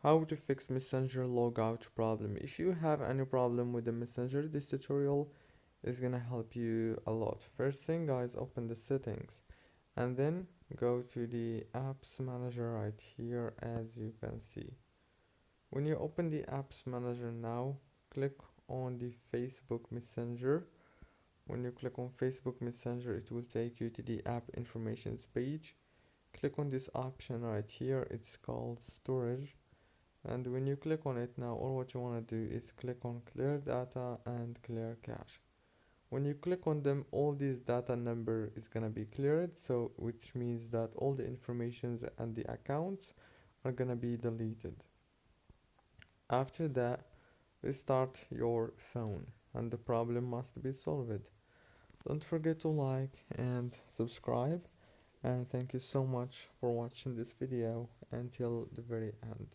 How to fix Messenger logout problem. If you have any problem with the Messenger, this tutorial is gonna help you a lot. First thing, guys, open the settings and then go to the apps manager right here, as you can see. When you open the apps manager now, click on the Facebook Messenger. When you click on Facebook Messenger, it will take you to the app informations page. Click on this option right here, it's called storage. And when you click on it now, all what you want to do is click on clear data and clear cache. When you click on them, all these data number is gonna be cleared, so which means that all the informations and the accounts are gonna be deleted. After that, restart your phone and the problem must be solved. Don't forget to like and subscribe, and thank you so much for watching this video until the very end.